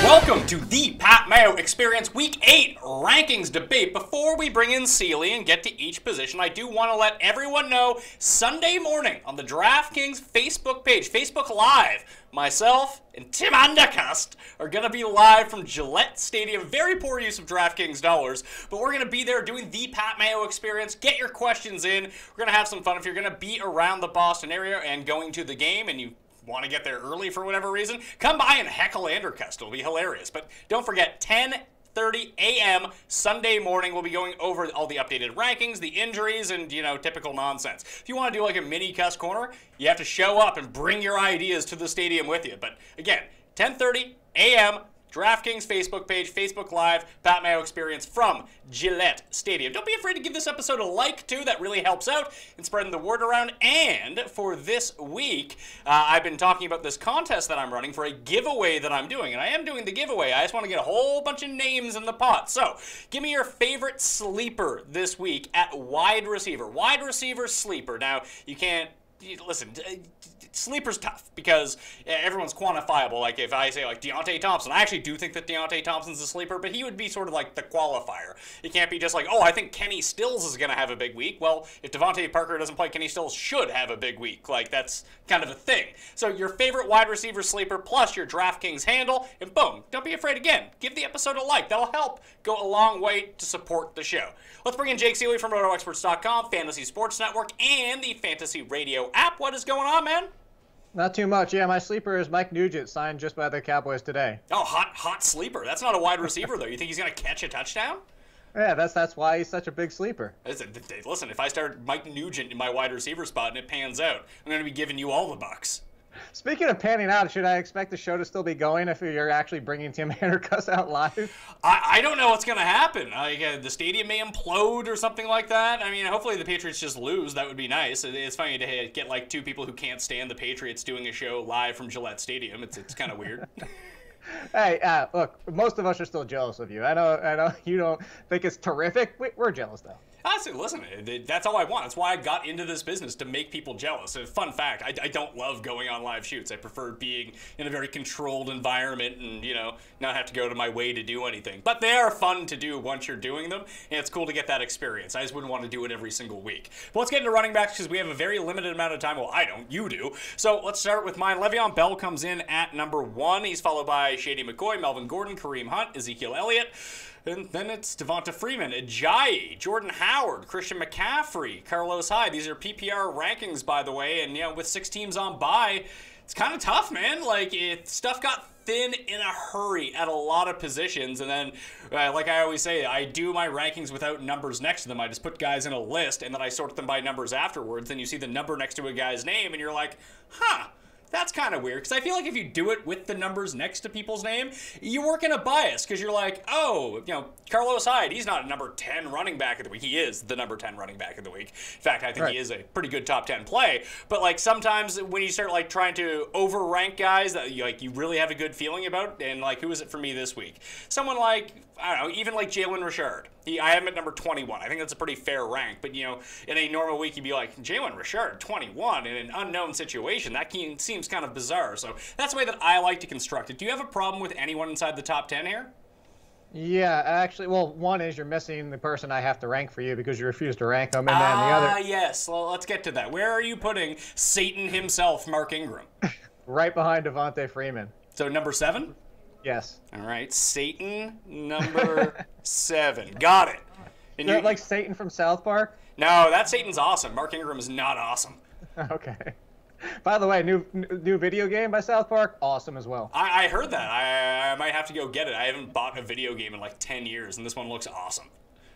Welcome to the Pat Mayo Experience Week 8 Rankings debate. Before we bring in Ciely and get to each position, I do want to let everyone know Sunday morning on the Draftkings Facebook page, Facebook Live, myself and Tim Undercust are going to be live from Gillette Stadium. Very poor use of Draftkings dollars, but we're going to be there doing the Pat Mayo Experience. Get your questions in. We're going to have some fun. If you're going to be around the Boston area and going to the game and you want to get there early for whatever reason, come by and heckle Andercust. It'll be hilarious. But don't forget, 10:30 a.m. Sunday morning, we'll be going over all the updated rankings, the injuries, and, typical nonsense. If you want to do like a mini cuss corner, you have to show up and bring your ideas to the stadium with you. But again, 10:30 a.m., DraftKings Facebook page, Facebook Live, Pat Mayo Experience from Gillette Stadium. Don't be afraid to give this episode a like, too. That really helps out in spreading the word around. And for this week, I've been talking about this contest that I'm running for a giveaway that I'm doing. And I am doing the giveaway. I just want to get a whole bunch of names in the pot. So give me your favorite sleeper this week at wide receiver. Wide receiver sleeper. Now, you can't... Listen, sleeper's tough because everyone's quantifiable. Like if I say like Deontay Thompson, I actually do think that Deontay Thompson's a sleeper, but he would be sort of like the qualifier. It can't be just like, oh, I think Kenny Stills is going to have a big week. Well, if Devontae Parker doesn't play, Kenny Stills should have a big week. Like that's kind of a thing. So your favorite wide receiver sleeper plus your DraftKings handle, and boom, don't be afraid again. Give the episode a like. That'll help go a long way to support the show. Let's bring in Jake Ciely from RotoExperts.com, Fantasy Sports Network, and the Fantasy Radio app. What is going on, man? Not too much. Yeah, my sleeper is Mike Nugent, signed just by the Cowboys today. Oh, hot sleeper. That's not a wide receiver, though. You think he's going to catch a touchdown? Yeah, that's why he's such a big sleeper. Listen, if I start Mike Nugent in my wide receiver spot and it pans out, I'm going to be giving you all the bucks. Speaking of panning out, should I expect the show to still be going if you're actually bringing Tim Andercust out live? I don't know what's going to happen. The stadium may implode or something like that. I mean, hopefully the Patriots just lose. That would be nice. It's funny to get like two people who can't stand the Patriots doing a show live from Gillette Stadium. It's kind of weird. Hey, look, most of us are still jealous of you. I know you don't think it's terrific. We're jealous, though. Honestly, listen, that's all I want. That's why I got into this business, to make people jealous. A fun fact, I don't love going on live shoots. I prefer being in a very controlled environment and, not have to go to my way to do anything. But they are fun to do once you're doing them, and it's cool to get that experience. I just wouldn't want to do it every single week. But let's get into running backs because we have a very limited amount of time. Well, I don't. You do. So let's start with mine. Le'Veon Bell comes in at number 1. He's followed by Shady McCoy, Melvin Gordon, Kareem Hunt, Ezekiel Elliott. And then it's Devonta Freeman, Ajayi, Jordan Howard, Christian McCaffrey, Carlos Hyde. These are PPR rankings, by the way. And, with 6 teams on bye, it's kind of tough, man. Like, stuff got thin in a hurry at a lot of positions. And then, like I always say, I do my rankings without numbers next to them. I just put guys in a list, and then I sort them by numbers afterwards. Then you see the number next to a guy's name, and you're like, huh. That's kind of weird, because I feel like if you do it with the numbers next to people's name, you work in a bias, because you're like, oh, Carlos Hyde, he's not a number 10 running back of the week. He is the number 10 running back of the week. In fact, I think He is a pretty good top 10 play. But, sometimes when you start, trying to overrank guys that, you really have a good feeling about, and, who is it for me this week? Someone I don't know, even Jalen Richard. I have him at number 21. I think that's a pretty fair rank. But, in a normal week, you'd be like, Jalen Richard, 21, in an unknown situation. That seems kind of bizarre. So that's the way that I like to construct it. Do you have a problem with anyone inside the top 10 here? Yeah, actually, well, one is you're missing the person I have to rank for you because you refuse to rank them. And then the other... yes. Well, let's get to that. Where are you putting Satan himself, Mark Ingram? Right behind Devonta Freeman. So number 7? Yes. All right, Satan, number 7. Got it. And you like Satan from South Park? No, that Satan's awesome. Mark Ingram is not awesome. Okay. By the way, new video game by South Park, awesome as well. I heard that. I might have to go get it. I haven't bought a video game in 10 years, and this one looks awesome.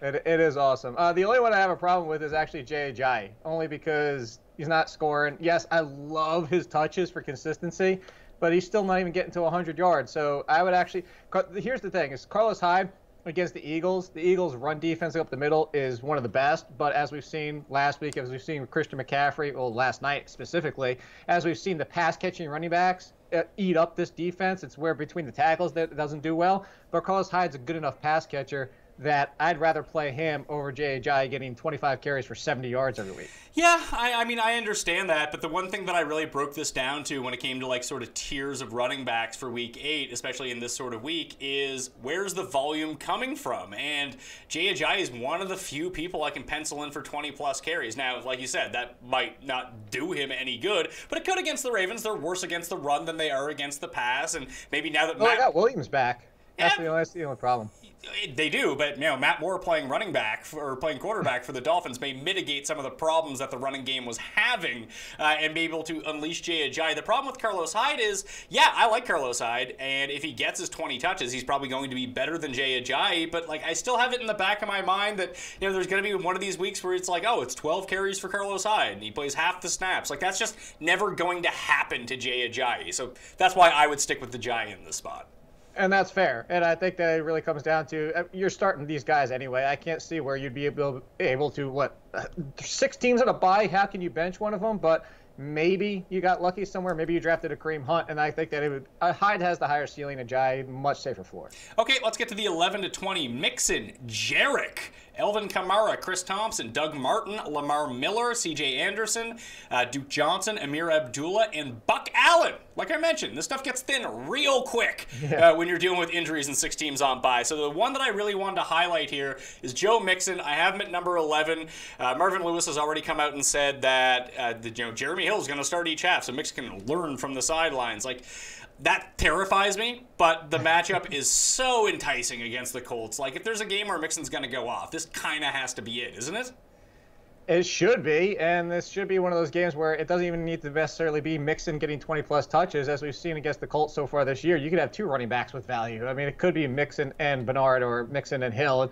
It is awesome. The only one I have a problem with is actually Ajayi, only because he's not scoring. Yes, I love his touches for consistency, but he's still not even getting to 100 yards. So I would actually – here's the thing. Is Carlos Hyde against the Eagles run defense up the middle is one of the best. But as we've seen last week, as we've seen with Christian McCaffrey, well, last night specifically, as we've seen the pass-catching running backs eat up this defense, it's where between the tackles that it doesn't do well. But Carlos Hyde's a good enough pass catcher that I'd rather play him over Jai getting 25 carries for 70 yards every week. Yeah, I mean, I understand that, but the one thing that I really broke this down to when it came to like sort of tiers of running backs for week 8, especially in this sort of week, is where's the volume coming from? And Jay is one of the few people I can pencil in for 20-plus carries. Now, like you said, that might not do him any good, but it could against the Ravens. They're worse against the run than they are against the pass, and maybe now that I got Williams back. That's the only problem. They do, but Matt Moore playing running back or playing quarterback for the Dolphins may mitigate some of the problems that the running game was having and be able to unleash Jay Ajayi. The problem with Carlos Hyde is, I like Carlos Hyde, and if he gets his 20 touches, he's probably going to be better than Jay Ajayi, but like I still have it in the back of my mind that there's going to be one of these weeks where it's like, oh, it's 12 carries for Carlos Hyde, and he plays half the snaps. Like that's just never going to happen to Jay Ajayi, so that's why I would stick with the Ajayi in this spot. And that's fair. And I think that it really comes down to you're starting these guys anyway. I can't see where you'd be able to 6 teams on a bye. How can you bench one of them? But maybe you got lucky somewhere. Maybe you drafted a Kareem Hunt, and I think that Hyde has the higher ceiling, and Jai much safer floor. Okay, let's get to the 11 to 20. Mixon, Jarek, Elvin Kamara, Chris Thompson, Doug Martin, Lamar Miller, C.J. Anderson, Duke Johnson, Amir Abdullah, and Buck Allen. Like I mentioned, this stuff gets thin real quick when you're dealing with injuries and 6 teams on bye. So the one that I really wanted to highlight here is Joe Mixon. I have him at number 11. Marvin Lewis has already come out and said that Jeremy Hill is going to start each half, so Mixon can learn from the sidelines. Like, that terrifies me, but the matchup is so enticing against the Colts. Like, if there's a game where Mixon's going to go off, this kind of has to be it, isn't it? It should be, and this should be one of those games where it doesn't even need to necessarily be Mixon getting 20-plus touches. As we've seen against the Colts so far this year, you could have 2 running backs with value. I mean, it could be Mixon and Bernard or Mixon and Hill. And,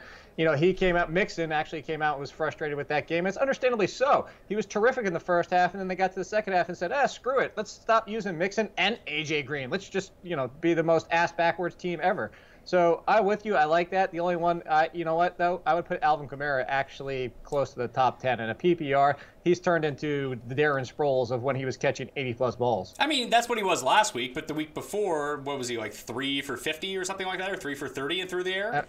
Mixon actually came out and was frustrated with that game. It's understandably so. He was terrific in the first half, and then they got to the second half and said, screw it. Let's stop using Mixon and A.J. Green. Let's just, be the most ass-backwards team ever. So I'm with you. I like that. The only one, you know what, though? I would put Alvin Kamara actually close to the top 10. In a PPR, he's turned into the Darren Sproles of when he was catching 80-plus balls. I mean, that's what he was last week, but the week before, what was he, like 3 for 50 or something like that, or 3 for 30 and through the air?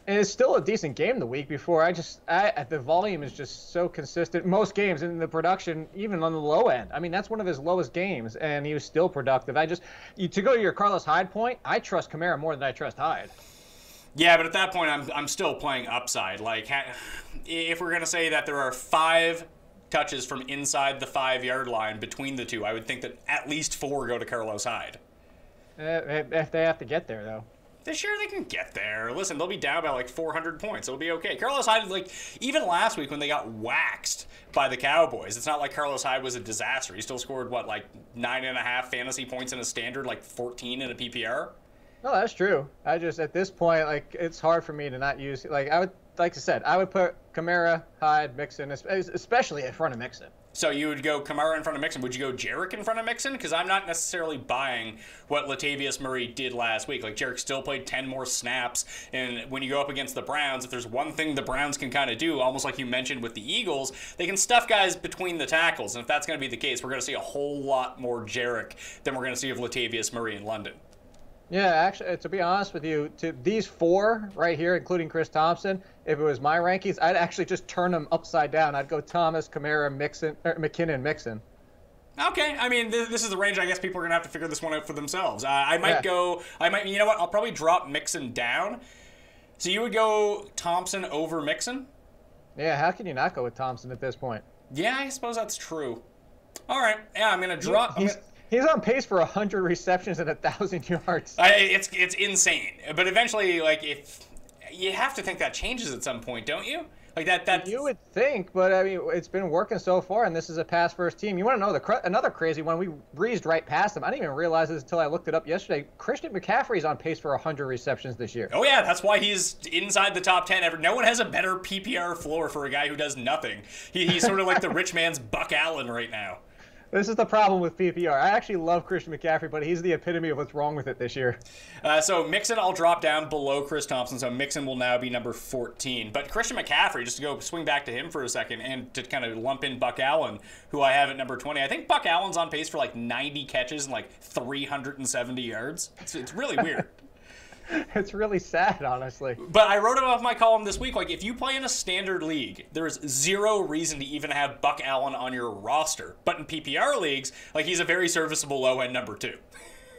And it's still a decent game the week before. The volume is just so consistent. Most games in the production, even on the low end. I mean, that's one of his lowest games, and he was still productive. To go to your Carlos Hyde point, I trust Kamara more than I trust Hyde. Yeah, but at that point, I'm still playing upside. Like, if we're going to say that there are 5 touches from inside the 5-yard line between the two, I would think that at least 4 go to Carlos Hyde. If they have to get there, though. Sure, they can get there. Listen, they'll be down by like 400 points. It'll be okay. Carlos Hyde, like, even last week when they got waxed by the Cowboys, it's not like Carlos Hyde was a disaster. He still scored, 9.5 fantasy points in a standard, 14 in a PPR? No, that's true. At this point, it's hard for me to not use, I would put Kamara, Hyde, Mixon, especially in front of Mixon. So you would go Kamara in front of Mixon. Would you go Jarek in front of Mixon? Because I'm not necessarily buying what Latavius Murray did last week. Like, Jarek still played 10 more snaps. And when you go up against the Browns, if there's one thing the Browns can kind of do, almost like you mentioned with the Eagles, they can stuff guys between the tackles. And if that's going to be the case, we're going to see a whole lot more Jarek than we're going to see of Latavius Murray in London. Yeah, actually, to be honest with you, to these 4 right here, including Chris Thompson, if it was my rankings, I'd actually just turn them upside down. I'd go Thomas, Kamara, McKinnon, Mixon. Okay, I mean, this is the range I guess people are going to have to figure this one out for themselves. You know what, I'll probably drop Mixon down. So you would go Thompson over Mixon? Yeah, how can you not go with Thompson at this point? Yeah, I suppose that's true. All right, yeah, I'm going to drop... He's on pace for 100 receptions and 1,000 yards. It's insane. But eventually, if you have to think that changes at some point, don't you? That. You would think, but I mean, it's been working so far, and this is a pass-first team. You want to know another crazy one? We breezed right past them. I didn't even realize this until I looked it up yesterday. Christian McCaffrey's on pace for 100 receptions this year. Oh yeah, that's why he's inside the top 10 ever. No one has a better PPR floor for a guy who does nothing. He's sort of like the rich man's Buck Allen right now. This is the problem with PPR. I actually love Christian McCaffrey, but he's the epitome of what's wrong with it this year. So Mixon, I'll drop down below Chris Thompson, so Mixon will now be number 14. But Christian McCaffrey, just to go swing back to him for a second, and to kind of lump in Buck Allen, who I have at number 20. I think Buck Allen's on pace for 90 catches and 370 yards. It's really weird. It's really sad, honestly. But I wrote it off my column this week. Like, if you play in a standard league, there's zero reason to even have Buck Allen on your roster. But in PPR leagues, like, he's a very serviceable low-end number 2.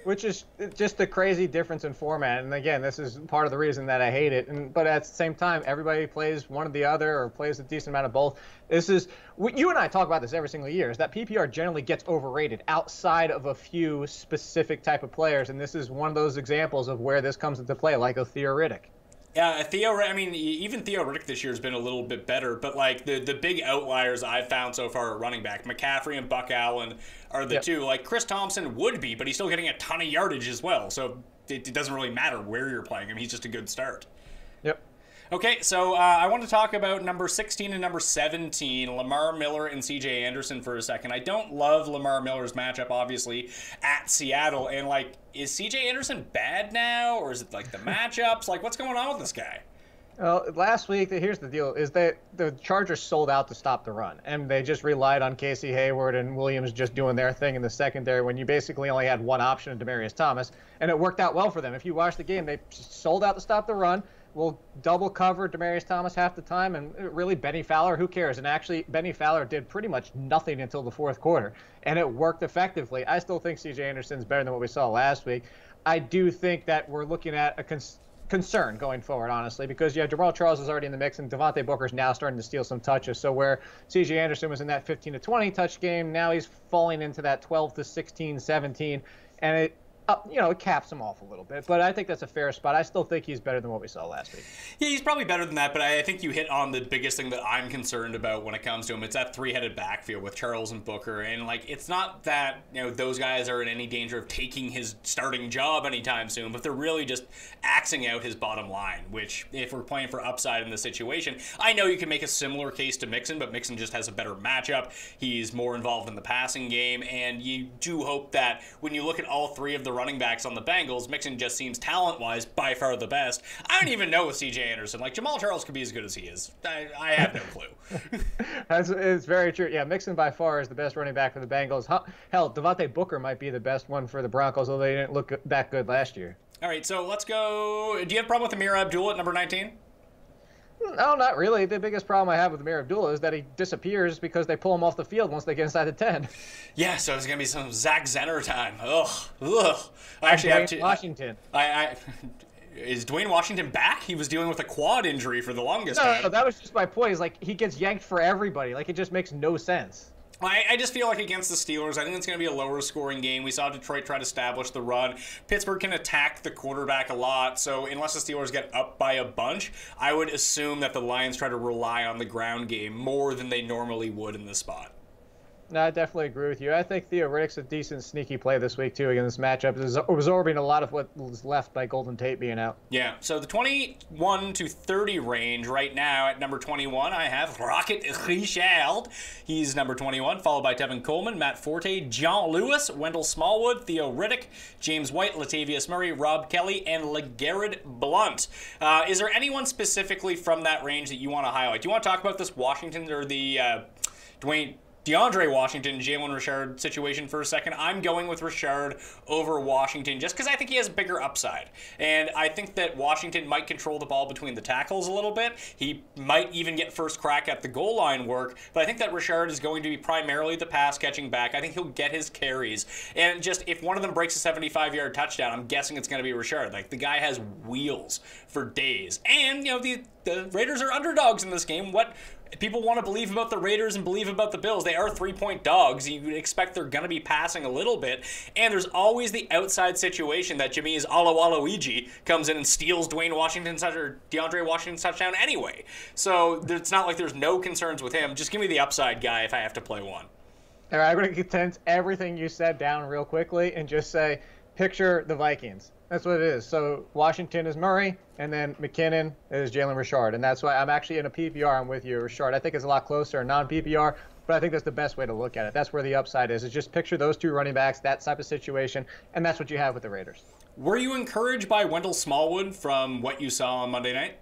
Which is just a crazy difference in format. And again, this is part of the reason that I hate it. But at the same time, everybody plays one or the other or plays a decent amount of both. You and I talk about this every single year, is that PPR generally gets overrated outside of a few specific type of players. And this is one of those examples of where this comes into play, like a theoretic. Yeah, even Theo Riddick this year has been a little bit better, but like the big outliers I've found so far at running back, McCaffrey and Buck Allen are the two. Like, Chris Thompson would be, but he's still getting a ton of yardage as well, so it doesn't really matter where you're playing him. He's just a good start. Yep. Okay, so I want to talk about number 16 and number 17, Lamar Miller and C.J. Anderson for a second. I don't love Lamar Miller's matchup, obviously, at Seattle. And, like, is C.J. Anderson bad now? Or is it, like, the matchups? Like, what's going on with this guy? Well, last week, here's the deal, is that the Chargers sold out to stop the run. And they just relied on Casey Hayward and Williams just doing their thing in the secondary when you basically only had one option in Demaryius Thomas. And it worked out well for them. If you watch the game, they sold out to stop the run. We'll double cover Demaryius Thomas half the time, and really Benny Fowler, who cares? And actually, Benny Fowler did pretty much nothing until the fourth quarter, and it worked effectively. I still think C.J. Anderson's better than what we saw last week. I do think that we're looking at a concern going forward, honestly, because Jamal Charles is already in the mix, and Devontae Booker's now starting to steal some touches. So where C.J. Anderson was in that 15 to 20 touch game, now he's falling into that 12 to 16, 17, and it caps him off a little bit, but I think that's a fair spot. I still think he's better than what we saw last week. Yeah, he's probably better than that, but I think you hit on the biggest thing that I'm concerned about when it comes to him. It's that three-headed backfield with Charles and Booker, and like, it's not that those guys are in any danger of taking his starting job anytime soon, but they're really just axing out his bottom line, which, if we're playing for upside in this situation, I know you can make a similar case to Mixon, but Mixon just has a better matchup. He's more involved in the passing game, and you do hope that when you look at all three of the running backs on the Bengals, Mixon just seems talent-wise by far the best. I don't even know with C.J. Anderson. Like, Jamal Charles could be as good as he is. I have no clue. It's very true. Yeah, Mixon by far is the best running back for the Bengals. Hell, Devontae Booker might be the best one for the Broncos, although they didn't look that good last year. All right, so let's go. Do you have a problem with Amir Abdullah at number 19? No, not really. The biggest problem I have with Mayo Abdullah is that he disappears because they pull him off the field once they get inside the 10. Yeah, so it's going to be some Zach Zenner time. Ugh. I actually have to. Washington. Is Dwayne Washington back? He was dealing with a quad injury for the longest time. No, that was just my point. Is like, he gets yanked for everybody. Like, it just makes no sense. I just feel like against the Steelers, I think it's going to be a lower scoring game. We saw Detroit try to establish the run. Pittsburgh can attack the quarterback a lot, so unless the Steelers get up by a bunch, I would assume that the Lions try to rely on the ground game more than they normally would in this spot. No, I definitely agree with you. I think Theo Riddick's a decent sneaky play this week, too, against this matchup. It's absorbing a lot of what was left by Golden Tate being out. Yeah, so the 21 to 30 range right now at number 21, I have Rocket Richard. He's number 21, followed by Tevin Coleman, Matt Forte, John Lewis, Wendell Smallwood, Theo Riddick, James White, Latavius Murray, Rob Kelly, and LeGarrette Blount. Is there anyone specifically from that range that you want to highlight? Do you want to talk about this Washington or the DeAndre Washington, Jalen Richard situation for a second? I'm going with Richard over Washington just because I think he has a bigger upside. And I think that Washington might control the ball between the tackles a little bit. He might even get first crack at the goal line work. But I think that Richard is going to be primarily the pass-catching back. I think he'll get his carries. And just if one of them breaks a 75-yard touchdown, I'm guessing it's going to be Richard. Like, the guy has wheels for days. And, the Raiders are underdogs in this game. What people want to believe about the Raiders and believe about the Bills, they are 3-point dogs. You would expect they're going to be passing a little bit. And there's always the outside situation that Jameis Alawaluigi comes in and steals DeAndre Washington's touchdown anyway. So it's not like there's no concerns with him. Just give me the upside guy if I have to play one. All right, I'm going to condense everything you said down real quickly and just say, picture the Vikings. That's what it is. So Washington is Murray, and then McKinnon is Jalen Richard. And that's why I'm actually in a PPR. I'm with you, Richard. I think it's a lot closer in non-PPR, but I think that's the best way to look at it. That's where the upside is just picture those two running backs, that type of situation, and that's what you have with the Raiders. Were you encouraged by Wendell Smallwood from what you saw on Monday night?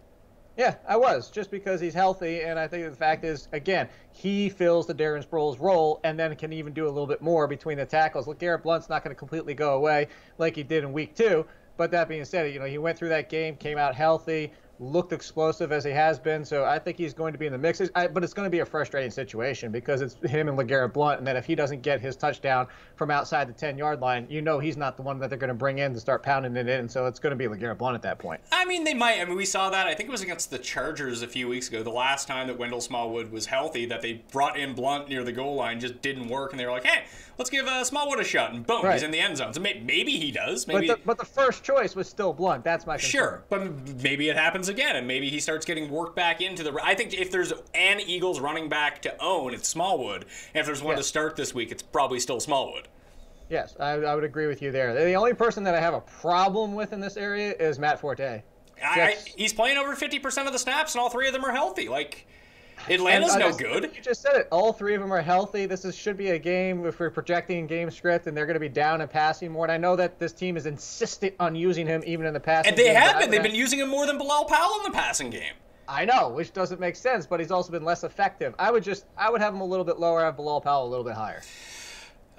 Yeah, I was, just because he's healthy, and I think the fact is, again, he fills the Darren Sproles role and then can even do a little bit more between the tackles. LeGarrette Blount's not going to completely go away like he did in week 2, But that being said, he went through that game, came out healthy, looked explosive as he has been, so I think he's going to be in the mix. But it's going to be a frustrating situation because it's him and LeGarrette Blount, and then if he doesn't get his touchdown from outside the 10-yard line, he's not the one that they're going to bring in to start pounding it in, so it's going to be LeGarrette Blount at that point. I mean, they might. I mean, we saw that. I think it was against the Chargers a few weeks ago, the last time that Wendell Smallwood was healthy, that they brought in Blount near the goal line, just didn't work, and they were like, hey, let's give Smallwood a shot, and boom, He's in the end zone. So maybe he does. Maybe. But the first choice was still Blount. That's my concern. Sure, but maybe it happens again, and maybe he starts getting worked back into the... I think if there's an Eagles running back to own, it's Smallwood. And if there's one to start this week, it's probably still Smallwood. Yes, I would agree with you there. The only person that I have a problem with in this area is Matt Forte. He's playing over 50% of the snaps, and all three of them are healthy. Like, Atlanta's no good. You just said it. All three of them are healthy. This should be a game if we're projecting game script, and they're going to be down and passing more. And I know that this team is insistent on using him even in the passing game. And they have been. They've been using him more than Bilal Powell in the passing game. I know, which doesn't make sense, but he's also been less effective. I would have him a little bit lower, have Bilal Powell a little bit higher.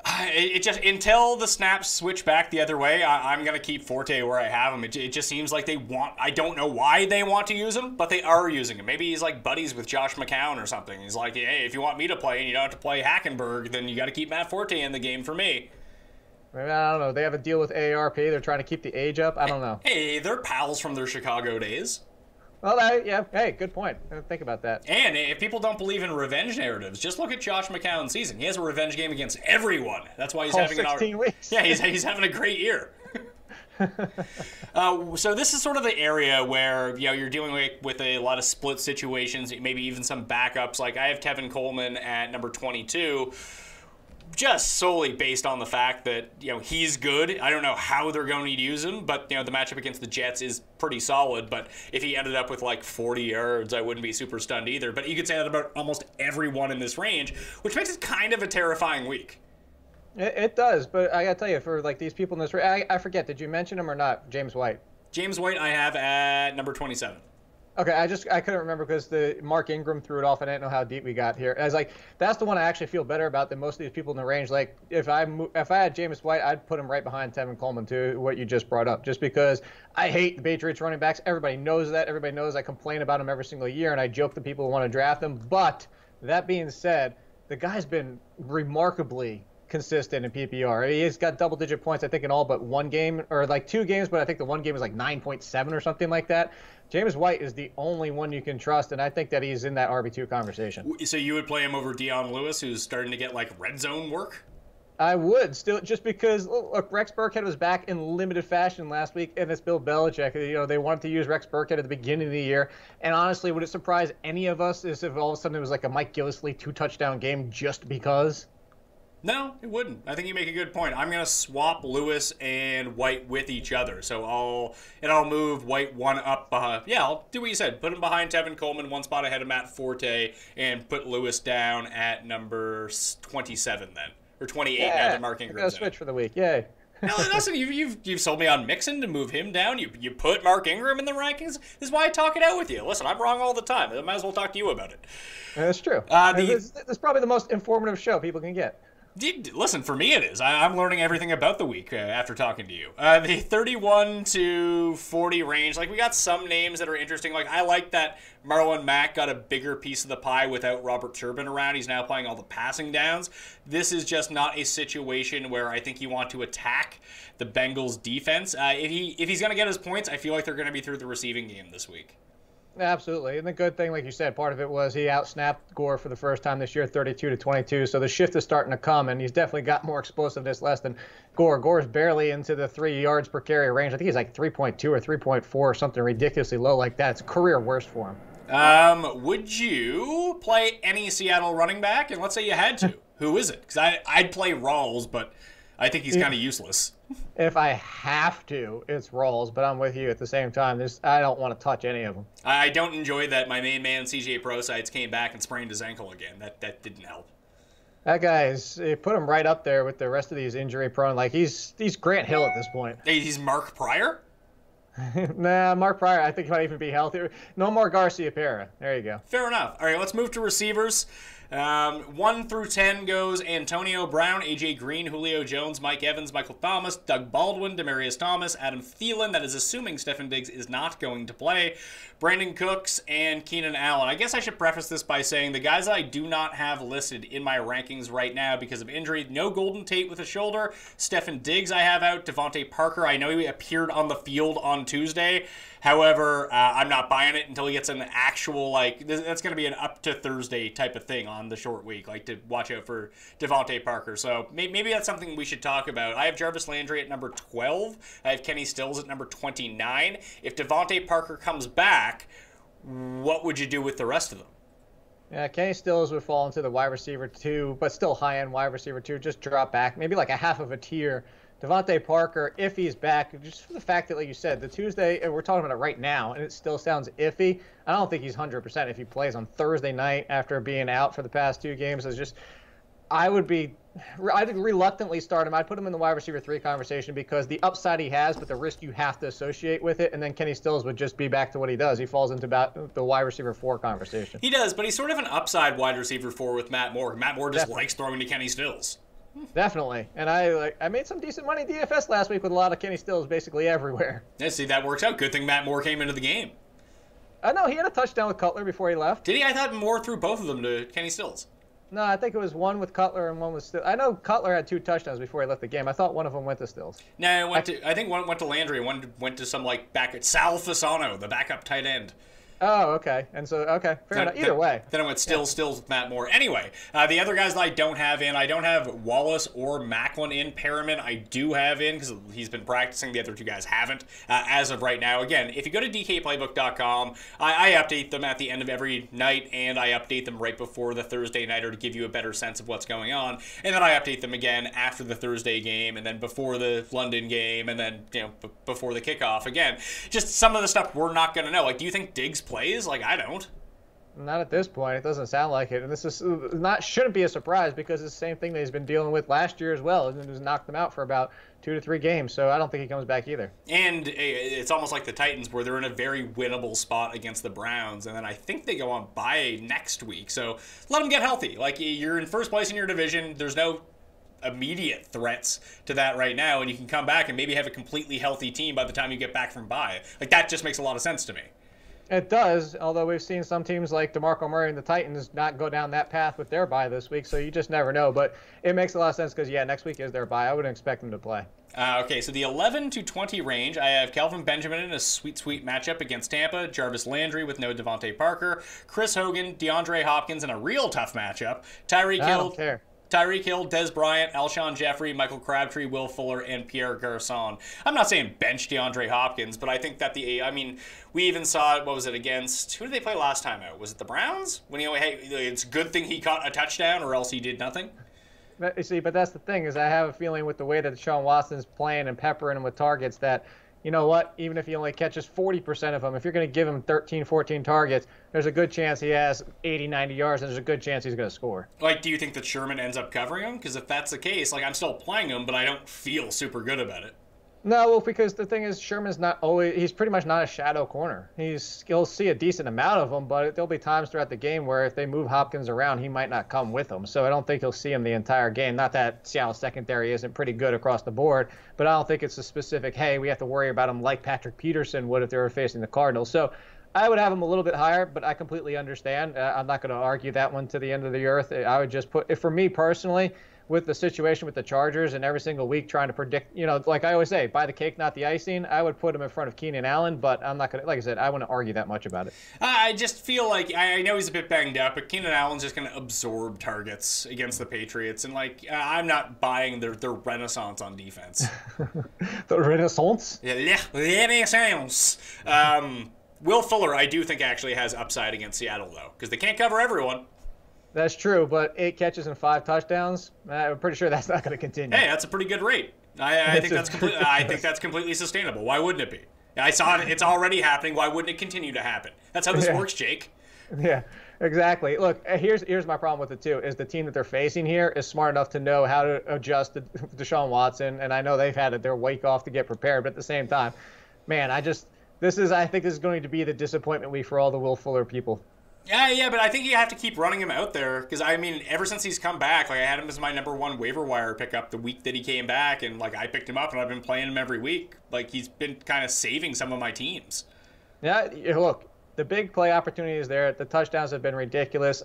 It just until the snaps switch back the other way, I'm gonna keep Forte where I have him. It just seems like they want. I don't know why they want to use him, but they are using him. Maybe he's like buddies with Josh McCown or something. He's like, hey, if you want me to play and you don't have to play Hackenberg, then you got to keep Matt Forte in the game for me. Maybe, I don't know. They have a deal with AARP. They're trying to keep the age up. I don't know. Hey, they're pals from their Chicago days. Well, yeah. Hey, good point. I didn't think about that. And if people don't believe in revenge narratives, just look at Josh McCown's season. He has a revenge game against everyone. That's why he's having 16 weeks. Yeah, he's having a great year. So this is sort of the area where you're dealing with a lot of split situations, maybe even some backups. Like I have Tevin Coleman at number 22. Just solely based on the fact that he's good. I don't know how they're going to use him, but the matchup against the Jets is pretty solid. But if he ended up with like 40 yards, I wouldn't be super stunned either. But you could say that about almost everyone in this range, which makes it kind of a terrifying week. It does, but I gotta tell you, for like these people in this range, I forget. Did you mention him or not? James White. James White, I have at number 27. Okay, I couldn't remember because the Mark Ingram threw it off. I didn't know how deep we got here. I was like, that's the one I actually feel better about than most of these people in the range. Like, if I had James White, I'd put him right behind Tevin Coleman too. What you just brought up, just because I hate the Patriots running backs. Everybody knows that. Everybody knows I complain about them every single year, and I joke to people who want to draft them. But that being said, the guy's been remarkably consistent in PPR. He's got double-digit points, I think, in all but one game, or like two games, but I think the one game was like 9.7 or something like that. James White is the only one you can trust, and I think that he's in that RB2 conversation. So you would play him over Dion Lewis, who's starting to get like red zone work? I would still, just because look, Rex Burkhead was back in limited fashion last week, and it's Bill Belichick. They wanted to use Rex Burkhead at the beginning of the year, and honestly, would it surprise any of us if all of a sudden it was like a Mike Gillislee 2-touchdown game just because? No, it wouldn't. I think you make a good point. I'm going to swap Lewis and White with each other. So I'll move White one up. I'll do what you said. Put him behind Tevin Coleman, one spot ahead of Matt Forte, and put Lewis down at number 27 then. Or 28 now that Mark Ingram's switch for the week. Yay. No, listen, you've sold me on Mixon to move him down. You put Mark Ingram in the rankings. This is why I talk it out with you. Listen, I'm wrong all the time. I might as well talk to you about it. That's true. This is probably the most informative show people can get. Listen, for me it is. I'm learning everything about the week after talking to you. The 31 to 40 range, like we got some names that are interesting. Like I like that Marlon Mack got a bigger piece of the pie without Robert Turbin around. He's now playing all the passing downs. This is just not a situation where I think you want to attack the Bengals defense. If he's going to get his points, I feel like they're going to be through the receiving game this week. Absolutely. And the good thing, like you said, part of it was he outsnapped Gore for the first time this year, 32-22. So the shift is starting to come, and he's definitely got more explosiveness less than Gore. Gore's barely into the 3 yards per carry range. I think he's like 3.2 or 3.4 or something ridiculously low like that. It's career worst for him. Would you play any Seattle running back? And let's say you had to. Who is it? Because I'd play Rawls, but I think he's kind of useless. If I have to, it's Rawls, but I'm with you at the same time. I don't want to touch any of them. I don't enjoy that my main man, CJ Prosites, came back and sprained his ankle again. That didn't help. That guy's, put him right up there with the rest of these injury-prone. Like, he's Grant Hill at this point. He's Mark Pryor? Nah, Mark Pryor, I think he might even be healthier. No more Garcia Pera. There you go. Fair enough. All right, let's move to receivers. 1 through 10 goes Antonio Brown, AJ Green, Julio Jones, Mike Evans, Michael Thomas, Doug Baldwin, Demaryius Thomas, Adam Thielen. That is assuming Stefon Diggs is not going to play. Brandon Cooks and Keenan Allen. I guess I should preface this by saying the guys that I do not have listed in my rankings right now because of injury. No Golden Tate with a shoulder. Stefon Diggs I have out. Devontae Parker, I know he appeared on the field on Tuesday. However, I'm not buying it until he gets an actual, that's going to be an up to Thursday type of thing on the short week, to watch out for Devontae Parker. So maybe that's something we should talk about. I have Jarvis Landry at number 12. I have Kenny Stills at number 29. If Devontae Parker comes back, what would you do with the rest of them? Yeah, Kenny Stills would fall into the wide receiver 2, but still high-end wide receiver 2, just drop back, maybe like a half of a tier. Devontae Parker, if he's back, just for the fact that, like you said, the Tuesday, we're talking about it right now, and it still sounds iffy. I don't think he's 100% if he plays on Thursday night after being out for the past 2 games. I'd reluctantly start him. I'd put him in the wide receiver 3 conversation because the upside he has, but the risk you have to associate with it, and then Kenny Stills would just be back to what he does. He falls into about the wide receiver 4 conversation. He does, but he's sort of an upside wide receiver 4 with Matt Moore. Matt Moore just likes throwing to Kenny Stills. Definitely. And I made some decent money DFS last week with a lot of Kenny Stills basically everywhere. Yeah, see, that works out. Good thing Matt Moore came into the game. I know he had a touchdown with Cutler before he left. Did he? I thought Moore threw both of them to Kenny Stills. No, I think it was one with Cutler and one with Stills. I know Cutler had 2 touchdowns before he left the game. I thought one of them went to Stills. No, I think one went to Landry and one went to some back at Sal Fasano, the backup tight end. Oh, okay. And so, okay, fair enough. Either way. Then I went Stills with Matt Moore. Anyway, the other guys that I don't have Wallace or Macklin in. Perriman I do have in because he's been practicing. The other 2 guys haven't as of right now. Again, if you go to dkplaybook.com, I update them at the end of every night, and I update them right before the Thursday nighter to give you a better sense of what's going on. And then I update them again after the Thursday game, and then before the London game, and then before the kickoff. Again, just some of the stuff we're not going to know. Do you think Diggs plays? I don't. Not at this point. It doesn't sound like it. And this is shouldn't be a surprise because it's the same thing that he's been dealing with last year as well. And just knocked them out for about 2 to 3 games. So I don't think he comes back either. And it's almost like the Titans where they're in a very winnable spot against the Browns. And then I think they go on bye next week. So let them get healthy. You're in first place in your division. There's no immediate threats to that right now. And you can come back and maybe have a completely healthy team by the time you get back from bye. That just makes a lot of sense to me. It does, although we've seen some teams like DeMarco Murray and the Titans not go down that path with their bye this week, so you just never know. But it makes a lot of sense because, next week is their bye. I wouldn't expect them to play. Okay, so the 11 to 20 range, I have Kelvin Benjamin in a sweet matchup against Tampa, Jarvis Landry with no Devontae Parker, Chris Hogan, DeAndre Hopkins in a real tough matchup, Tyreek Hill, Dez Bryant, Alshon Jeffrey, Michael Crabtree, Will Fuller, and Pierre Garçon. I'm not saying bench DeAndre Hopkins, but I think that we even saw it, what was it, against, who did they play last time out? Was it the Browns? When it's a good thing he caught a touchdown or else he did nothing? But that's the thing is I have a feeling with the way that Deshaun Watson's playing and peppering him with targets that, you know what, even if he only catches 40% of them, if you're going to give him 13, 14 targets, there's a good chance he has 80, 90 yards, and there's a good chance he's going to score. Do you think that Sherman ends up covering him? Because if that's the case, I'm still playing him, but I don't feel super good about it. No, well, because the thing is, Sherman's he's pretty much not a shadow corner. He'll see a decent amount of them, but there'll be times throughout the game where if they move Hopkins around, he might not come with them. So I don't think he'll see him the entire game. Not that Seattle's secondary isn't pretty good across the board, but I don't think it's a specific, hey, we have to worry about him like Patrick Peterson would if they were facing the Cardinals. So I would have him a little bit higher, but I completely understand. I'm not going to argue that one to the end of the earth. I would just for me personally, with the situation with the Chargers and every single week trying to predict, like I always say, buy the cake, not the icing, I would put him in front of Keenan Allen, but I'm not going to, like I said, I wouldn't argue that much about it. I just feel like, I know he's a bit banged up, but Keenan Allen's just going to absorb targets against the Patriots, and I'm not buying their renaissance on defense. The renaissance? Yeah, renaissance. Will Fuller, I do think actually has upside against Seattle, though, because they can't cover everyone. That's true, but 8 catches and 5 touchdowns, I'm pretty sure that's not going to continue. Hey, that's a pretty good rate. I think that's completely sustainable. Why wouldn't it be? I saw it. It's already happening. Why wouldn't it continue to happen? That's how this works, Jake. Yeah, exactly. Look, here's my problem with it, too, is the team that they're facing here is smart enough to know how to adjust to Deshaun Watson, and I know they've had their week off to get prepared, but at the same time, man, I think this is going to be the disappointment week for all the Will Fuller people. Yeah, but I think you have to keep running him out there because, I mean, ever since he's come back, like I had him as my #1 waiver wire pickup the week that he came back, and like I picked him up and I've been playing him every week. Like he's been kind of saving some of my teams. Yeah, look, the big play opportunity is there. The touchdowns have been ridiculous.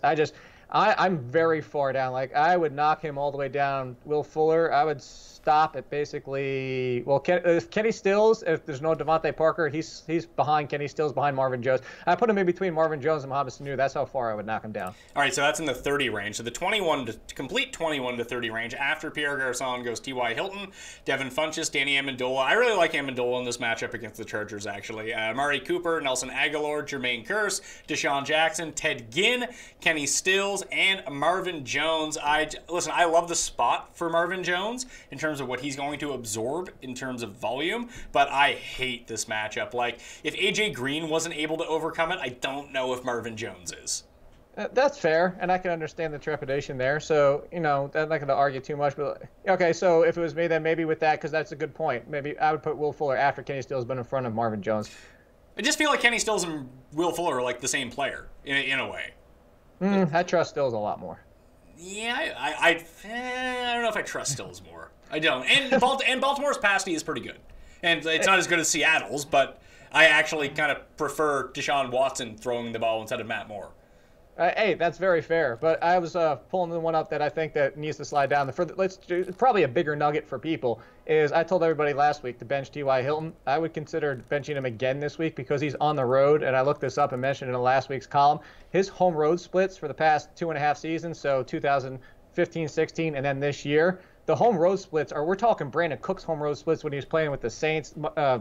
I'm very far down. Like I would knock him all the way down. Will Fuller, I would stop at basically. Well, if Kenny Stills, if there's no Devontae Parker, he's behind Kenny Stills, behind Marvin Jones. I put him in between Marvin Jones and Mohamed Sanu. That's how far I would knock him down. All right, so that's in the 30 range. So the 21 to complete 21 to 30 range. After Pierre Garçon goes T.Y. Hilton, Devin Funchess, Danny Amendola. I really like Amendola in this matchup against the Chargers, actually. Amari Cooper, Nelson Aguilar, Jermaine Kearse, Deshaun Jackson, Ted Ginn, Kenny Stills, and Marvin Jones. Listen, I love the spot for Marvin Jones in terms of what he's going to absorb in terms of volume, but I hate this matchup. Like, if AJ Green wasn't able to overcome it, I don't know if Marvin Jones is. That's fair, and I can understand the trepidation there. So, I'm not going to argue too much. But okay, so if it was me, then maybe with that, because that's a good point, maybe I would put Will Fuller after Kenny Stills, but in front of Marvin Jones. I just feel like Kenny Stills and Will Fuller are like the same player in a way. I trust Stills a lot more. Yeah, I don't know if I trust Stills more. I don't. And Baltimore's pass D is pretty good. And it's not as good as Seattle's, but I actually kind of prefer Deshaun Watson throwing the ball instead of Matt Moore. Hey, that's very fair. But I was pulling the one up that I think that needs to slide down. Probably a bigger nugget for people is I told everybody last week to bench T.Y. Hilton. I would consider benching him again this week because he's on the road, and I looked this up and mentioned it in last week's column. His home road splits for the past 2.5 seasons, so 2015-16, and then this year, the home road splits are, we're talking Brandon Cook's home road splits when he was playing with the Saints,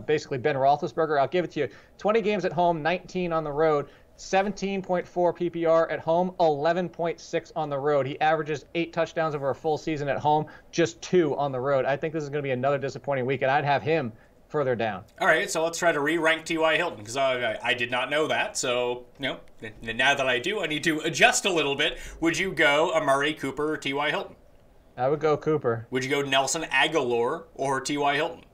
basically Ben Roethlisberger. I'll give it to you. 20 games at home, 19 on the road. 17.4 PPR at home, 11.6 on the road. He averages 8 touchdowns over a full season at home, just 2 on the road. I think this is going to be another disappointing week, and I'd have him further down. All right, so let's try to re-rank T.Y. Hilton, because I did not know that. So, now that I do, I need to adjust a little bit. Would you go Amari Cooper or T.Y. Hilton? I would go Cooper. Would you go Nelson Aguilar or T.Y. Hilton?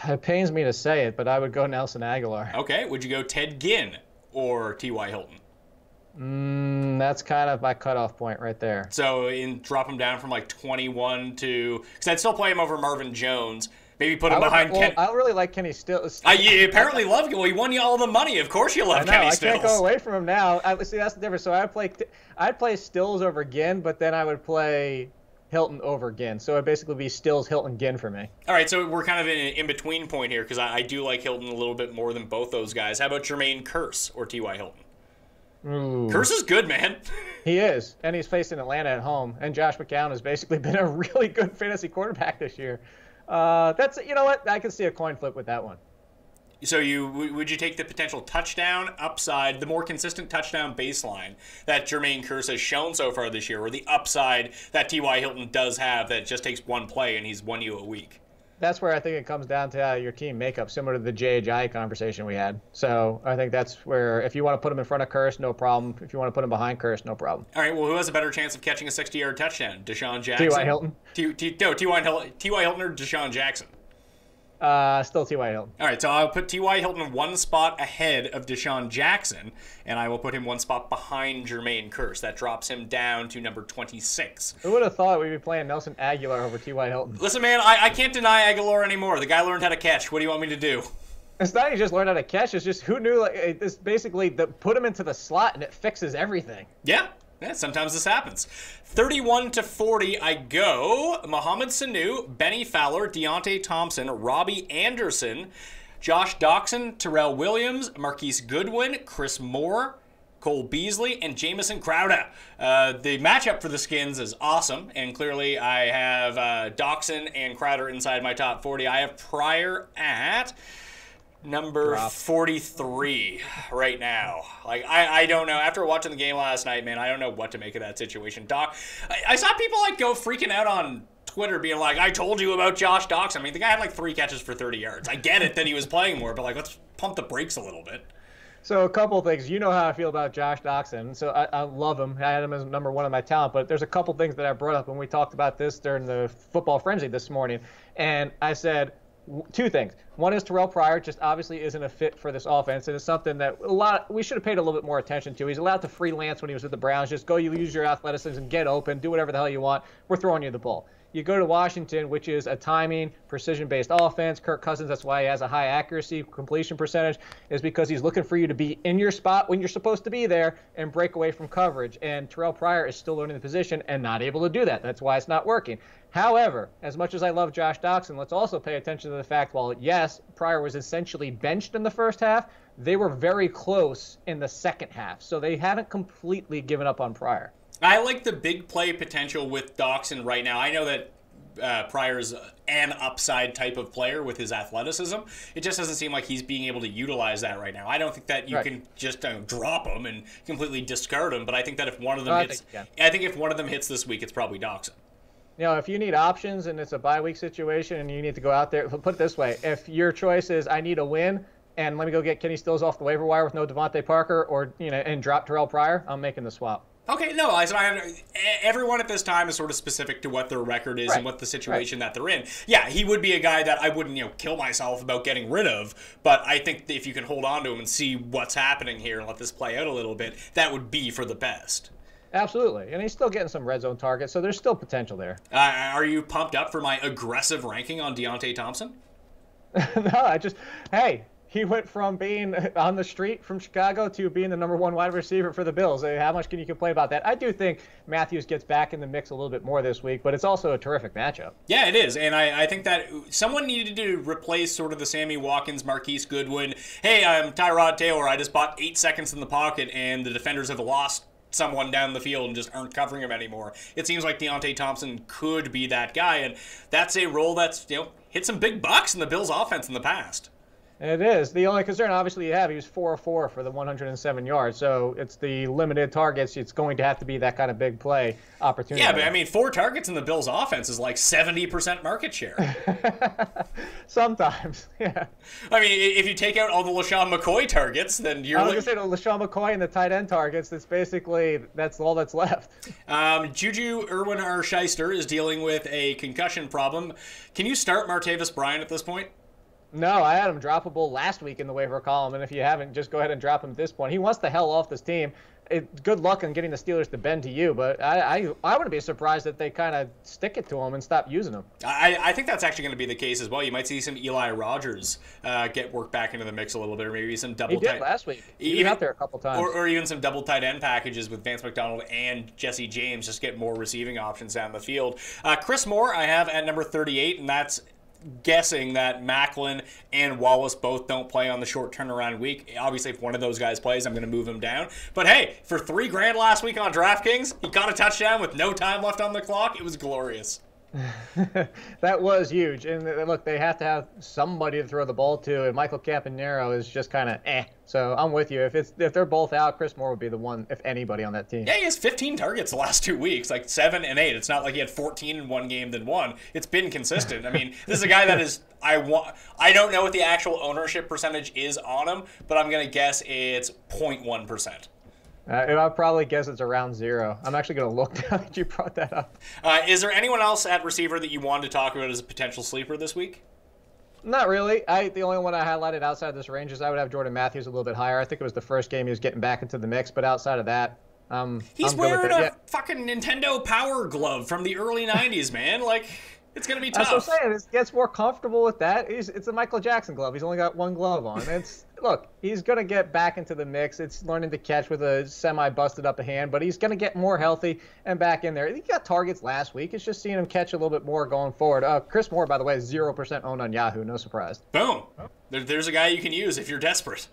It pains me to say it, but I would go Nelson Aguilar. Okay, would you go Ted Ginn or T.Y. Hilton? That's kind of my cutoff point right there. So drop him down from like 21 to, because I'd still play him over Marvin Jones. Maybe put him behind Ken. I really like Kenny Stills. You apparently love him. Well, he won you all the money. Of course you love Kenny Stills. I can't go away from him now. See, that's the difference. So I'd play Stills over Ginn, but then I would play Hilton over Ginn. So it'd basically be Stills, Hilton, Ginn for me. All right, so we're kind of in an in-between point here because I do like Hilton a little bit more than both those guys. How about Jermaine Kearse or T.Y. Hilton? Ooh. Kearse is good, man. He is, and he's facing Atlanta at home. And Josh McCown has basically been a really good fantasy quarterback this year. You know what? I can see a coin flip with that one. So would you take the potential touchdown upside, the more consistent touchdown baseline that Jermaine Kearse has shown so far this year, or the upside that T.Y. Hilton does have that just takes one play and he's won you a week? That's where I think it comes down to your team makeup, similar to the J.J. conversation we had. So I think that's where if you want to put him in front of Kearse, no problem. If you want to put him behind Kearse, no problem. All right, well, who has a better chance of catching a 60-yard touchdown? Deshaun Jackson? T.Y. Hilton? T.Y. Hilton or Deshaun Jackson? Still T.Y. Hilton. All right, so I'll put T.Y. Hilton one spot ahead of Deshaun Jackson, and I will put him one spot behind Jermaine Kearse. That drops him down to number 26. Who would have thought we'd be playing Nelson Aguilar over T.Y. Hilton? Listen, man, I can't deny Aguilar anymore. The guy learned how to catch. What do you want me to do? It's not he just learned how to catch. It's just who knew, like, this basically put him into the slot, and it fixes everything. Yeah, sometimes this happens. 31 to 40, I go Mohamed Sanu, Benny Fowler, Deontay Thompson, Robbie Anderson, Josh Doxson, Terrell Williams, Marquise Goodwin, Chris Moore, Cole Beasley, and Jamison Crowder. The matchup for the Skins is awesome, and clearly I have Doxson and Crowder inside my top 40. I have Pryor at number 43 right now. Like, I don't know. After watching the game last night, man, I don't know what to make of that situation. I saw people go freaking out on Twitter being like, I told you about Josh Doxson. I mean, the guy had 3 catches for 30 yards. I get it that he was playing more, but let's pump the brakes a little bit. So a couple of things. You know how I feel about Josh Doxson. So I love him. I had him as number 1 on my talent. But there's a couple things that I brought up when we talked about this during the football frenzy this morning. And I said, Two things. One is Terrell Pryor just obviously isn't a fit for this offense, and it's something that we should have paid a little bit more attention to. He's allowed to freelance when he was with the Browns. Just go, you use your athleticism, and get open, do whatever the hell you want. We're throwing you the ball. You go to Washington, which is a timing, precision-based offense. Kirk Cousins, that's why he has a high accuracy completion percentage, is because he's looking for you to be in your spot when you're supposed to be there and break away from coverage. And Terrell Pryor is still learning the position and not able to do that. That's why it's not working. However, as much as I love Josh Doctson, let's also pay attention to the fact, while, yes, Pryor was essentially benched in the first half, they were very close in the second half. So they haven't completely given up on Pryor. I like the big play potential with Doctson right now. I know that Pryor's an upside type of player with his athleticism. It just doesn't seem like he's being able to utilize that right now. I don't think that you can just drop him and completely discard him, but I think that if one of them if one of them hits this week, it's probably Doctson. You know, if you need options and it's a bye week situation and you need to go out there, put it this way: if your choice is I need a win and let me go get Kenny Stills off the waiver wire with no Devontae Parker, or and drop Terrell Pryor, I'm making the swap. Okay, no, everyone at this time is sort of specific to what their record is and what the situation that they're in. Yeah, he would be a guy that I wouldn't, kill myself about getting rid of, but I think if you can hold on to him and see what's happening here and let this play out a little bit, that would be for the best. Absolutely, and he's still getting some red zone targets, so there's still potential there. Are you pumped up for my aggressive ranking on Deontay Thompson? No, hey, he went from being on the street from Chicago to being the number one wide receiver for the Bills. How much can you complain about that? I do think Matthews gets back in the mix a little bit more this week, but it's also a terrific matchup. Yeah, it is, and I think that someone needed to replace sort of the Sammy Watkins, Marquise Goodwin. Hey, I'm Tyrod Taylor. I just bought 8 seconds in the pocket, and the defenders have lost someone down the field and just aren't covering him anymore. It seems like Deontay Thompson could be that guy, and that's a role that's hit some big bucks in the Bills' offense in the past. It is. The only concern, obviously, you have, he was 4-4 for the 107 yards. So it's the limited targets. It's going to have to be that kind of big play opportunity. Yeah, but 4 targets in the Bills' offense is like 70% market share. Sometimes, yeah. If you take out all the LaShawn McCoy targets, then you're... I was going to say the LaShawn McCoy and the tight end targets, that's all that's left. Juju Irwin-Arsheister is dealing with a concussion problem. Can you start Martavis Bryant at this point? No, I had him droppable last week in the waiver column, and if you haven't, just go ahead and drop him at this point. He wants the hell off this team. Good luck in getting the Steelers to bend to you, but I wouldn't be surprised if they kind of stick it to him and stop using him. I think that's actually going to be the case as well. You might see some Eli Rogers get worked back into the mix a little bit, or maybe some double tight. He did last week. He was out there a couple times. Or even some double tight end packages with Vance McDonald and Jesse James, just get more receiving options down the field. Chris Moore I have at number 38, and that's guessing that Macklin and Wallace both don't play on the short turnaround week. Obviously, if one of those guys plays, I'm going to move him down. But hey, for $3,000 last week on DraftKings, he got a touchdown with no time left on the clock. It was glorious. That was huge. And look, they have to have somebody to throw the ball to, and Michael Campanaro is just kind of So I'm with you. If they're both out, Chris Moore would be the one, if anybody, on that team. Yeah, he has 15 targets the last 2 weeks, like 7 and 8. It's not like he had 14 in one game then one. It's been consistent. This is a guy that is I don't know what the actual ownership percentage is on him, but I'm going to guess it's 0.1%. I'd probably guess it's around 0. I'm actually going to look now that you brought that up. Is there anyone else at receiver that you wanted to talk about as a potential sleeper this week? Not really. The only one I highlighted outside of this range is I would have Jordan Matthews a little bit higher. I think it was the first game he was getting back into the mix, but outside of that, he's wearing a fucking Nintendo Power Glove from the early 90s, man. It's going to be tough. That's what I'm saying. It gets more comfortable with that. It's a Michael Jackson glove. He's only got one glove on. Look, he's going to get back into the mix. It's learning to catch with a semi-busted up hand, but he's going to get more healthy and back in there. He got targets last week. It's just seeing him catch a little bit more going forward. Chris Moore, by the way, is 0% owned on Yahoo. No surprise. Boom. There's a guy you can use if you're desperate.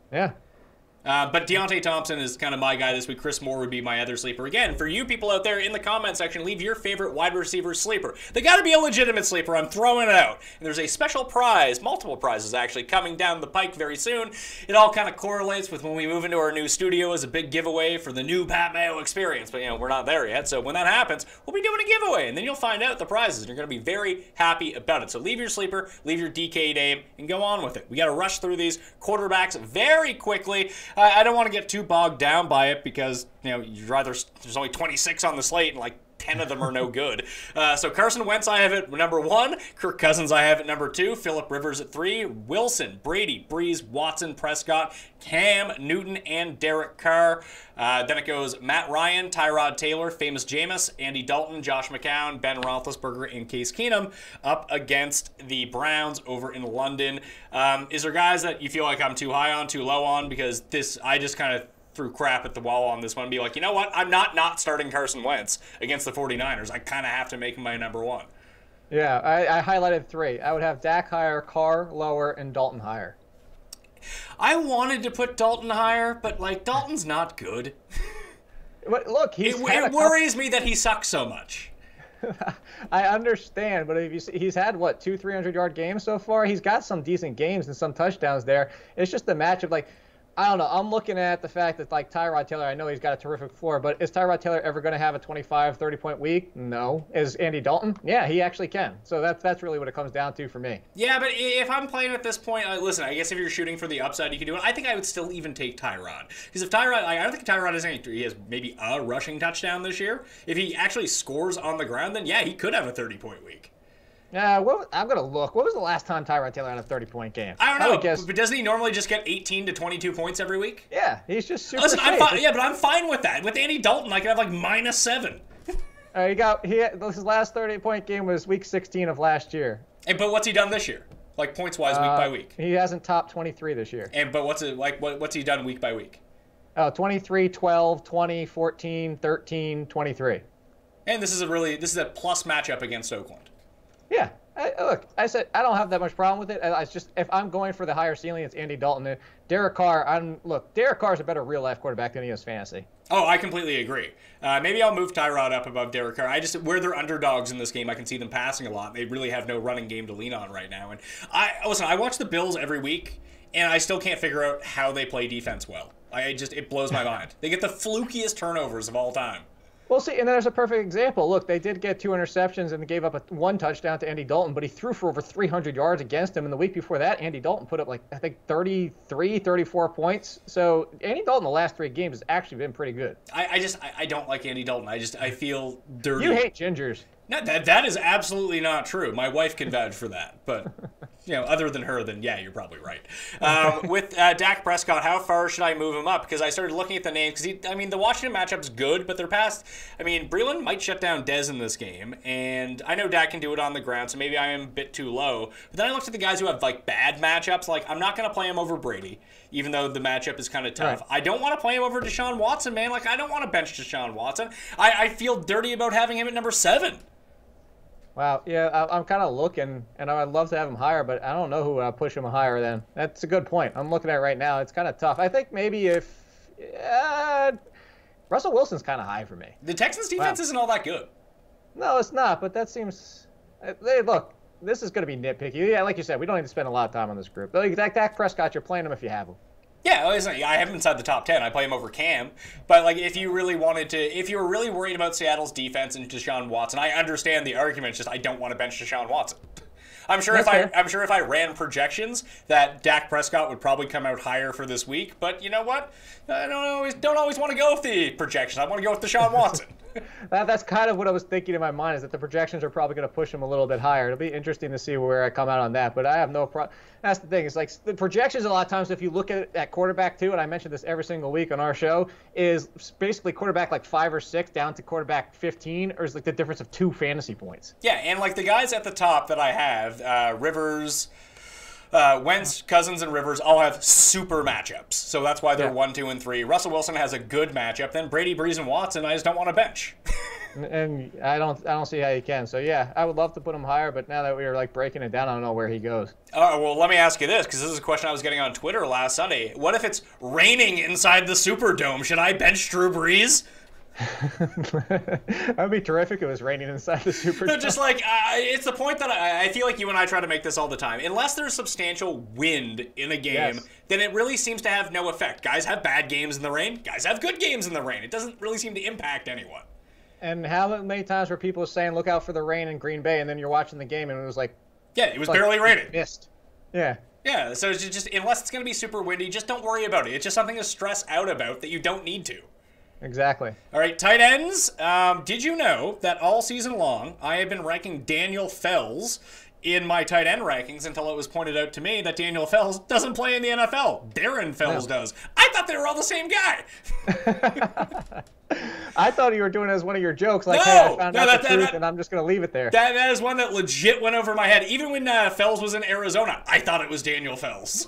Yeah. But Deontay Thompson is kind of my guy this week. Chris Moore would be my other sleeper. Again, for you people out there in the comment section, leave your favorite wide receiver sleeper. They got to be a legitimate sleeper. I'm throwing it out. And there's a special prize, multiple prizes actually, coming down the pike very soon. It all kind of correlates with when we move into our new studio as a big giveaway for the new Pat Mayo experience. But, we're not there yet. So when that happens, we'll be doing a giveaway. And then you'll find out the prizes. And you're going to be very happy about it. So leave your sleeper, leave your DK name, and go on with it. We got to rush through these quarterbacks very quickly. I don't want to get too bogged down by it because, there's only 26 on the slate and like 10 of them are no good. So Carson Wentz I have at number 1. Kirk Cousins I have at number 2. Phillip Rivers at 3. Wilson, Brady, Breeze, Watson, Prescott, Cam, Newton, and Derek Carr. Then it goes Matt Ryan, Tyrod Taylor, Famous Jameis, Andy Dalton, Josh McCown, Ben Roethlisberger, and Case Keenum up against the Browns over in London. Is there guys that you feel like I'm too high on, too low on? Because I just kind of threw crap at the wall on this one and be like, you know what? I'm not starting Carson Wentz against the 49ers. I kind of have to make him my number 1. Yeah, I highlighted 3. I would have Dak higher, Carr lower, and Dalton higher. I wanted to put Dalton higher, but, like, Dalton's not good. But look, it worries me that he sucks so much. I understand, but if he's had, what, 200-300-yard games so far? He's got some decent games and some touchdowns there. It's just the matchup, like, I don't know. I'm looking at the fact that, like, Tyrod Taylor, I know he's got a terrific floor, but is Tyrod Taylor ever going to have a 25, 30-point week? No. Is Andy Dalton? Yeah, he actually can. So that's really what it comes down to for me. Yeah, but if I'm playing at this point, listen, I guess if you're shooting for the upside, you can do it. I think I would still even take Tyrod. Because if Tyrod, I don't think Tyrod has he has maybe a rushing touchdown this year. If he actually scores on the ground, then yeah, he could have a 30-point week. I'm going to look. What was the last time Tyrod Taylor had a 30-point game? I don't know, but doesn't he normally just get 18 to 22 points every week? Yeah, he's just super Listen, safe. but I'm fine with that. With Andy Dalton, I could have like -7. His last 30-point game was week 16 of last year. But what's he done this year? Like points-wise, week by week? He hasn't topped 23 this year. But what's he done week by week? 23, 12, 20, 14, 13, 23. And this is a plus matchup against Oakland. Yeah. I said I don't have that much problem with it. It's just if I'm going for the higher ceiling, it's Andy Dalton. Derek Carr, Derek Carr is a better real-life quarterback than he is fantasy. Oh, I completely agree. Maybe I'll move Tyrod up above Derek Carr. Where they're underdogs in this game, I can see them passing a lot. They really have no running game to lean on right now. And I watch the Bills every week, and I still can't figure out how they play defense well. It blows my mind. They get the flukiest turnovers of all time. Well, see, and there's a perfect example. Look, they did get 2 interceptions and gave up 1 touchdown to Andy Dalton, but he threw for over 300 yards against him. And the week before that, Andy Dalton put up, I think 33, 34 points. So Andy Dalton the last 3 games has actually been pretty good. I don't like Andy Dalton. I feel dirty. You hate gingers. No, that is absolutely not true. My wife can vouch for that. But, other than her, then yeah, you're probably right. With Dak Prescott, how far should I move him up? Because I started looking at the names. Because the Washington matchup's good, but they're past. Breland might shut down Dez in this game, and I know Dak can do it on the ground, so maybe I am a bit too low. But then I looked at the guys who have bad matchups. I'm not going to play him over Brady, even though the matchup is kind of tough. Right. I don't want to play him over Deshaun Watson, man. I don't want to bench Deshaun Watson. I feel dirty about having him at number 7. Wow, yeah, I'm kind of looking, and I'd love to have him higher, but I don't know who would push him higher then. That's a good point. I'm looking at it right now. It's kind of tough. I think maybe if Russell Wilson's kind of high for me. The Texans' defense isn't all that good. No, it's not, but that seems look, this is going to be nitpicky. Yeah, like you said, we don't need to spend a lot of time on this group. Dak Prescott, you're playing him if you have him. Yeah, I have him inside the top 10. I play him over Cam. But if you really if you were really worried about Seattle's defense and Deshaun Watson, I understand the argument. It's just I don't want to bench Deshaun Watson. I'm sure if I ran projections that Dak Prescott would probably come out higher for this week. But you know what? I don't always want to go with the projections. I want to go with Deshaun Watson. That's kind of what I was thinking in my mind, is that the projections are probably going to push him a little bit higher. It'll be interesting to see where I come out on that, but I have no problem. That's the thing. It's the projections a lot of times, if you look at quarterback too, and I mention this every single week on our show, is basically quarterback 5 or 6 down to quarterback 15, or is the difference of 2 fantasy points. Yeah, and the guys at the top that I have, Rivers, Wentz, Cousins, and Rivers all have super matchups. So that's why they're 1, 2, and 3. Russell Wilson has a good matchup. Then Brady, Breeze, and Watson, I just don't want to bench. And I don't see how you can. So yeah, I would love to put him higher, but now that we are breaking it down, I don't know where he goes. Well, let me ask you this, because this is a question I was getting on Twitter last Sunday. What if it's raining inside the Superdome? Should I bench Drew Brees? That would be terrific if it was raining inside the Superdome. No, just it's the point that I feel like you and I try to make this all the time. Unless there's substantial wind in a game, then it really seems to have no effect. Guys have bad games in the rain. Guys have good games in the rain. It doesn't really seem to impact anyone. And how many times were people saying, look out for the rain in Green Bay, and then you're watching the game and it was yeah, it was barely raining. Mist. Yeah. Yeah, so it's just unless it's going to be super windy, just don't worry about it. It's just something to stress out about that you don't need to. Exactly. All right, tight ends. Did you know that all season long I have been ranking Daniel Fells in my tight end rankings until it was pointed out to me that Daniel Fells doesn't play in the NFL. Darren Fells does. I thought they were all the same guy. I thought you were doing it as one of your jokes, like, No! hey, I found No, out the truth, and I'm just going to leave it there. That is one that legit went over my head. Even when Fells was in Arizona, I thought it was Daniel Fells.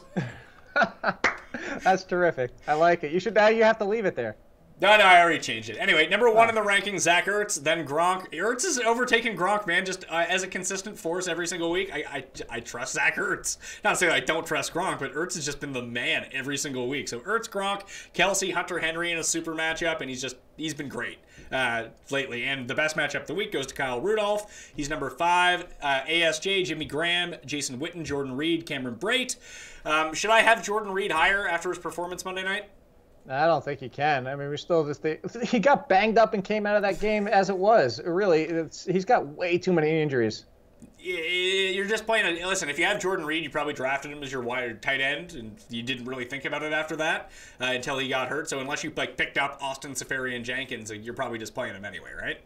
That's terrific. I like it. Now you have to leave it there. No, I already changed it. Anyway, number 1 in the rankings, Zach Ertz, then Gronk. Ertz is overtaking Gronk, man, just as a consistent force every single week. I trust Zach Ertz. Not to say that I don't trust Gronk, but Ertz has just been the man every single week. So Ertz, Gronk, Kelsey, Hunter Henry in a super matchup, and he's been great lately. And the best matchup of the week goes to Kyle Rudolph. He's number 5. ASJ, Jimmy Graham, Jason Witten, Jordan Reed, Cameron Brate. Should I have Jordan Reed higher after his performance Monday night? I don't think he can. I mean, we still he got banged up and came out of that game as it was. Really, he's got way too many injuries. You're just playing listen, if you have Jordan Reed, you probably drafted him as your wide tight end, and you didn't really think about it after that until he got hurt. So unless you picked up Austin Seferian-Jenkins, you're probably just playing him anyway, right?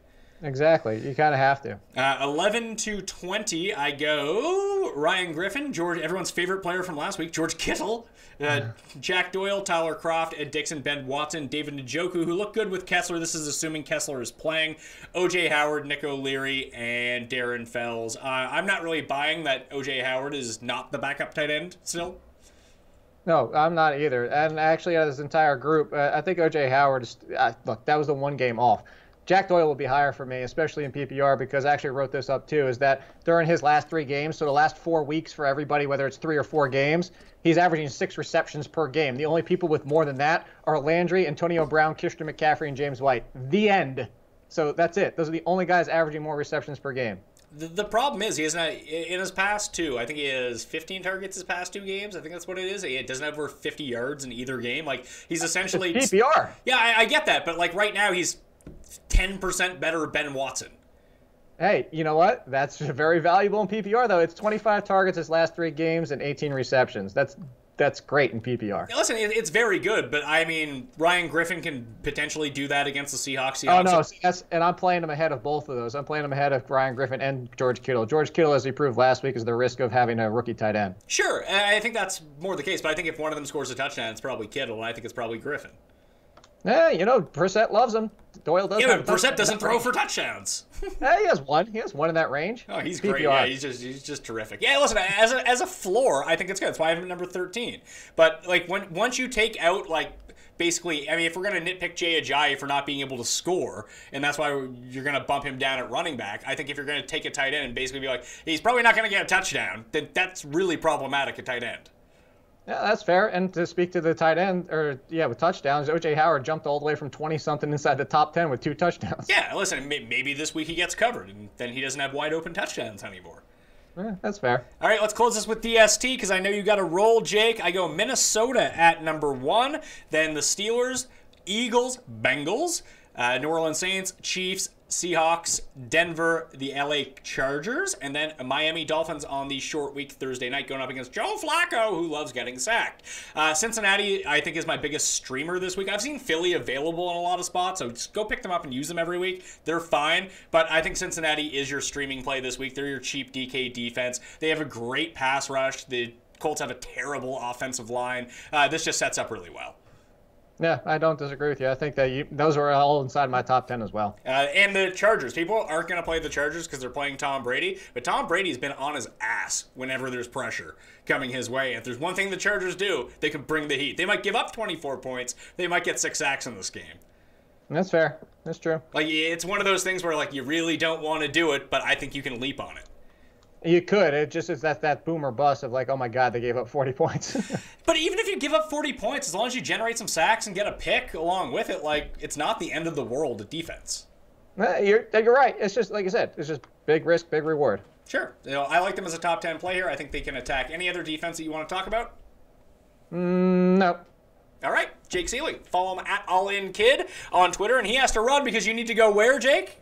Exactly. You kind of have to. 11 to 20, I go Ryan Griffin, everyone's favorite player from last week, George Kittle, Jack Doyle, Tyler Kroft, Ed Dixon, Ben Watson, David Njoku, who looked good with Kessler. This is assuming Kessler is playing. O.J. Howard, Nick O'Leary, and Darren Fells. I'm not really buying that O.J. Howard is not the backup tight end still. No, I'm not either. And actually, out of this entire group, I think O.J. Howard, look, that was the one game off. Jack Doyle will be higher for me, especially in PPR, because I actually wrote this up too, is that during his last 3 games, so the last 4 weeks for everybody, whether it's 3 or 4 games, he's averaging 6 receptions per game. The only people with more than that are Landry, Antonio Brown, Christian McCaffrey, and James White. The end. So that's it. Those are the only guys averaging more receptions per game. The problem is he has not, in his past 2, I think he has 15 targets his past 2 games. I think that's what it is. He doesn't have over 50 yards in either game. He's essentially... It's PPR. Yeah, I get that, but right now he's 10% better Ben Watson. Hey, you know what? That's very valuable in PPR, though. It's 25 targets his last 3 games and 18 receptions. That's great in PPR. Listen, it's very good, but I mean, Ryan Griffin can potentially do that against the Seahawks. Oh, no, and I'm playing him ahead of both of those. I'm playing him ahead of Ryan Griffin and George Kittle. George Kittle, as he proved last week, is the risk of having a rookie tight end. Sure, I think that's more the case, but I think if one of them scores a touchdown, it's probably Kittle, and I think it's probably Griffin. Yeah, Brissett loves him. Doyle does. Yeah, but Brissett doesn't throw for touchdowns. Hey, he has one. He has one in that range. Oh, he's great. Yeah, he's just terrific. Yeah, listen, as a floor, I think it's good. That's why I have him at number 13. But once you take out basically, I mean, if we're gonna nitpick Jay Ajayi for not being able to score, and that's why you're gonna bump him down at running back, I think if you're gonna take a tight end and basically be like, he's probably not gonna get a touchdown, then that's really problematic at tight end. Yeah, that's fair. And to speak to the tight end, with touchdowns, O.J. Howard jumped all the way from 20-something inside the top 10 with 2 touchdowns. Yeah, listen, maybe this week he gets covered, and then he doesn't have wide open touchdowns anymore. Yeah, that's fair. All right, let's close this with DST, because I know you got a roll, Jake. I go Minnesota at number 1, then the Steelers, Eagles, Bengals, New Orleans Saints, Chiefs, Seahawks, Denver, the LA Chargers, and then Miami Dolphins on the short week Thursday night going up against Joe Flacco, who loves getting sacked. Cincinnati, I think, is my biggest streamer this week. I've seen Philly available in a lot of spots, so just go pick them up and use them every week. They're fine, but I think Cincinnati is your streaming play this week. They're your cheap DK defense. They have a great pass rush. The Colts have a terrible offensive line. This just sets up really well. Yeah, I don't disagree with you. I think that those are all inside my top 10 as well. And the Chargers. People aren't going to play the Chargers because they're playing Tom Brady, but Tom Brady's been on his ass whenever there's pressure coming his way. If there's one thing the Chargers do, they can bring the heat. They might give up 24 points. They might get 6 sacks in this game. That's fair. That's true. It's one of those things where you really don't want to do it, but I think you can leap on it. You could. It just is that boom or bust of oh my God, they gave up 40 points. But even if you give up 40 points, as long as you generate some sacks and get a pick along with it, it's not the end of the world at defense. You're right. It's just, like I said, it's just big risk, big reward. Sure. I like them as a top 10 play here. I think they can attack any other defense that you want to talk about. No. All right. Jake Ciely. Follow him at AllInKid on Twitter, and he has to run because you need to go where, Jake?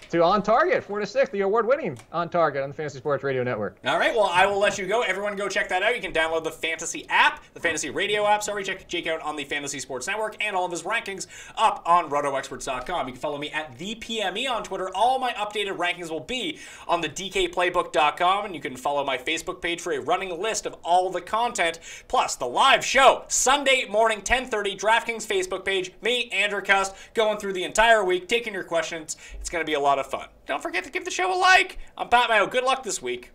to On Target, 4 to 6, the award-winning On Target on the Fantasy Sports Radio Network. All right, well, I will let you go. Everyone go check that out. You can download the Fantasy app, the Fantasy Radio app. Sorry, check Jake out on the Fantasy Sports Network and all of his rankings up on rotoexperts.com. You can follow me at ThePME on Twitter. All my updated rankings will be on the DKPlaybook.com, and you can follow my Facebook page for a running list of all the content, plus the live show, Sunday morning, 10:30, DraftKings Facebook page, me, Andrew Cust, going through the entire week, taking your questions. It's going to be a lot of fun. Don't forget to give the show a like. I'm Pat Mayo. Good luck this week.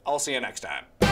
I'll see you next time.